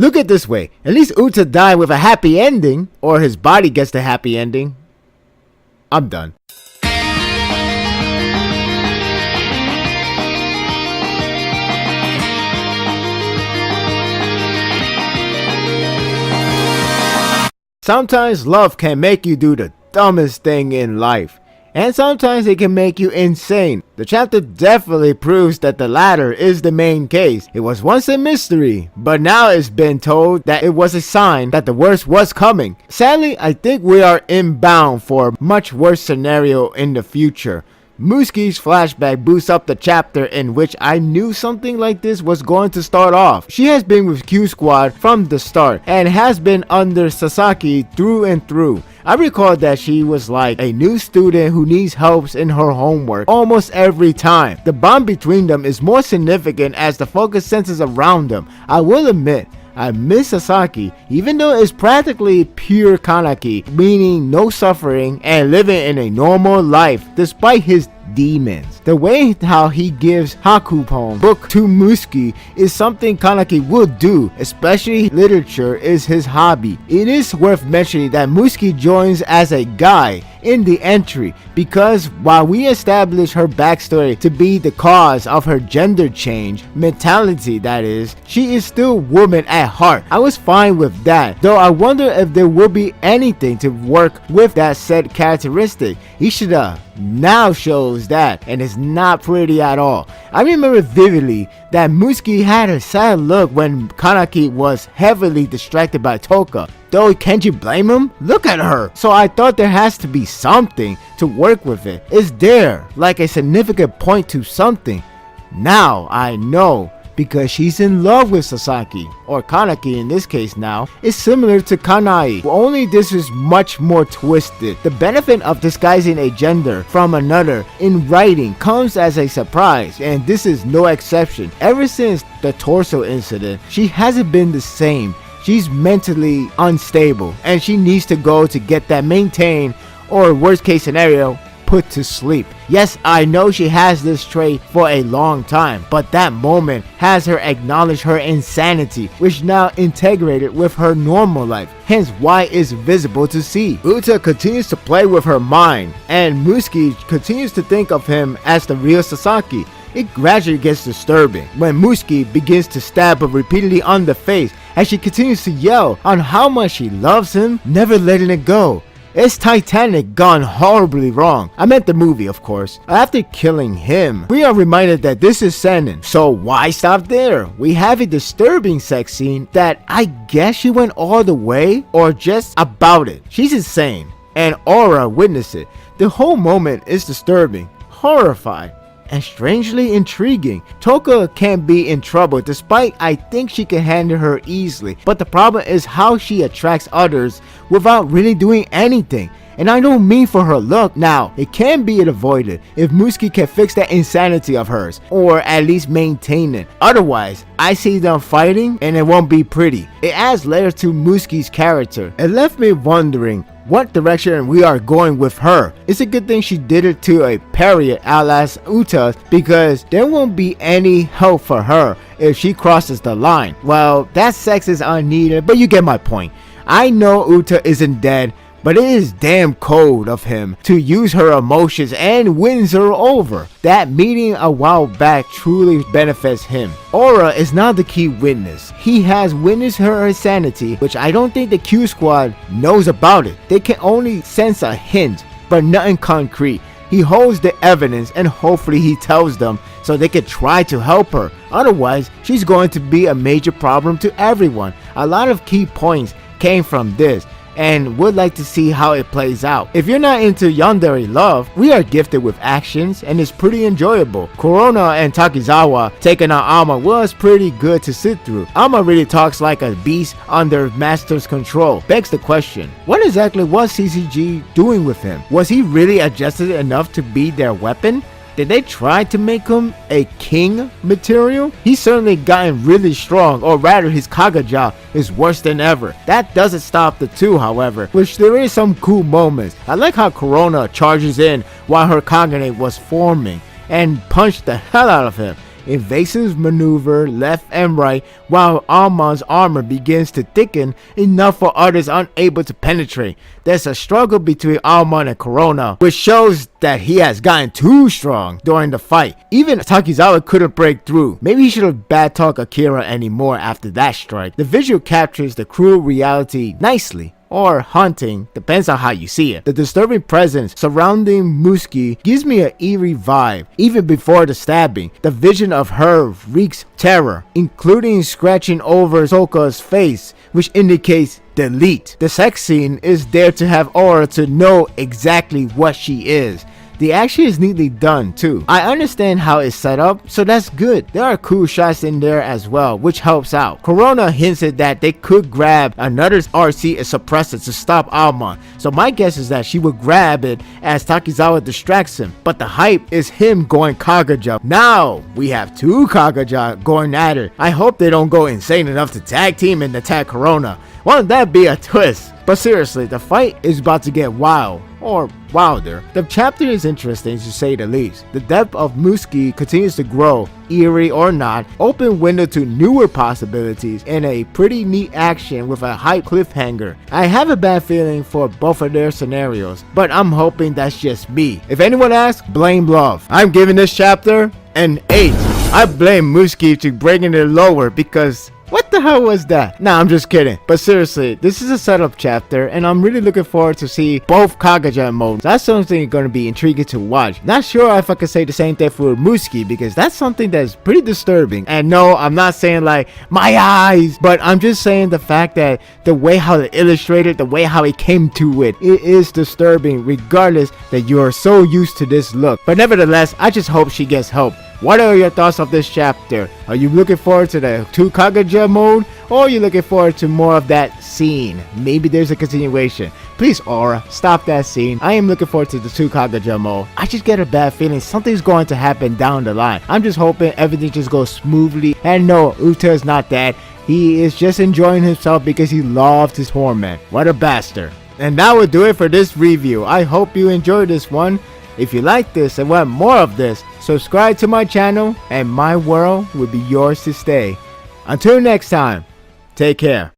Look at it this way, at least Uta died with a happy ending, or his body gets the happy ending. I'm done. Sometimes love can make you do the dumbest thing in life, and sometimes it can make you insane. The chapter definitely proves that the latter is the main case. It was once a mystery, but now it's been told that it was a sign that the worst was coming. Sadly, I think we are inbound for a much worse scenario in the future. Muski's flashback boosts up the chapter in which I knew something like this was going to start off. She has been with Q Squad from the start and has been under Sasaki through and through. I recall that she was like a new student who needs help in her homework almost every time. The bond between them is more significant as the focus centers around them. I will admit, I miss Sasaki, even though it's practically pure Kaneki, meaning no suffering and living in a normal life despite his demons. The way how he gives Hakupon book to Muski is something Kaneki would do, especially literature is his hobby. It is worth mentioning that Muski joins as a guy in the entry because while we establish her backstory to be the cause of her gender change, mentality that is, she is still woman at heart. I was fine with that, though I wonder if there will be anything to work with that said characteristic. Ishida now shows that, and it's not pretty at all. I remember vividly that Muski had a sad look when Kaneki was heavily distracted by Toka. Though, can't you blame him? Look at her. So I thought there has to be something to work with it. Is there like a significant point to something? Now I know, because she's in love with Sasaki, or Kaneki in this case now, is similar to Kanai, only this is much more twisted. The benefit of disguising a gender from another in writing comes as a surprise, and this is no exception. Ever since the torso incident, she hasn't been the same. She's mentally unstable, and she needs to go to get that maintained, or worst case scenario, put to sleep. Yes, I know she has this trait for a long time, but that moment has her acknowledge her insanity, which now integrated with her normal life, hence why it's visible to see. Uta continues to play with her mind, and Muski continues to think of him as the real Sasaki. It gradually gets disturbing when Muski begins to stab her repeatedly on the face as she continues to yell on how much she loves him, never letting it go. It's Titanic gone horribly wrong. I meant the movie, of course. After killing him, we are reminded that this is seinen. So why stop there? We have a disturbing sex scene that I guess she went all the way or just about it. She's insane, and Aura witnessed it. The whole moment is disturbing, horrifying, and strangely intriguing. Toka can be in trouble despite I think she can handle her easily, but the problem is how she attracts others without really doing anything. And I don't mean for her look. Now, it can be avoided if Muski can fix that insanity of hers, or at least maintain it. Otherwise, I see them fighting and it won't be pretty. It adds layers to Muski's character. It left me wondering what direction we are going with her. It's a good thing she did it to a period alas Uta, because there won't be any help for her if she crosses the line. Well, that sex is unneeded, but you get my point. I know Uta isn't dead, but it is damn cold of him to use her emotions and wins her over. That meeting a while back truly benefits him. Aura is not the key witness. He has witnessed her insanity, which I don't think the Q Squad knows about it. They can only sense a hint, but nothing concrete. He holds the evidence and hopefully he tells them so they can try to help her. Otherwise, she's going to be a major problem to everyone. A lot of key points came from this, and would like to see how it plays out. If you're not into yandere love, we are gifted with actions and it's pretty enjoyable. Corona and Takizawa taking on Ama was pretty good to sit through. Ama really talks like a beast under Master's control. Begs the question, what exactly was CCG doing with him? Was he really adjusted enough to be their weapon? Did they try to make him a king material? He's certainly gotten really strong, or rather his Kagaja is worse than ever. That doesn't stop the two, however, which there is some cool moments. I like how Corona charges in while her Kagane was forming and punched the hell out of him. evasive maneuver left and right while Almon's armor begins to thicken enough for others unable to penetrate. There's a struggle between Almon and Corona, which shows that he has gotten too strong during the fight. Even Takizawa couldn't break through. Maybe he should have bad talked Akira anymore after that strike. The visual captures the cruel reality nicely. Or haunting, depends on how you see it. The disturbing presence surrounding Musuki gives me an eerie vibe. Even before the stabbing, the vision of her reeks terror, including scratching over Soka's face, which indicates delete. The sex scene is there to have aura to know exactly what she is. The action is neatly done too. I understand how it's set up, so that's good. There are cool shots in there as well, which helps out. Corona hinted that they could grab another RC suppressor to stop Almon, so my guess is that she would grab it as Takizawa distracts him. But the hype is him going Kagaja. Now we have two Kagaja going at it. I hope they don't go insane enough to tag team and attack Corona. Won't that be a twist? But seriously, the fight is about to get wild, or wilder. The chapter is interesting to say the least. The depth of Musuki continues to grow, eerie or not, open window to newer possibilities, and a pretty neat action with a hype cliffhanger. I have a bad feeling for both of their scenarios, but I'm hoping that's just me. If anyone asks, blame love. I'm giving this chapter an 8. I blame Musuki to bringing it lower because what the hell was that? Nah, I'm just kidding. But seriously, this is a setup chapter and I'm really looking forward to see both Kagaja modes. That's something going to be intriguing to watch. Not sure if I could say the same thing for Musuki because that's something that's pretty disturbing. And no, I'm not saying like my eyes, but I'm just saying the fact that the way how they illustrated, the way how it came to it, it is disturbing regardless that you are so used to this look. But nevertheless, I just hope she gets help. What are your thoughts of this chapter? Are you looking forward to the 2 Kagaja mode? Or are you looking forward to more of that scene? Maybe there's a continuation. Please, Aura, stop that scene. I am looking forward to the 2 Kagaja mode. I just get a bad feeling something's going to happen down the line. I'm just hoping everything just goes smoothly. And no, Uta is not that. He is just enjoying himself because he loved his torment. What a bastard. And that will do it for this review. I hope you enjoyed this one. If you like this and want more of this, subscribe to my channel and my world will be yours to stay. Until next time, take care.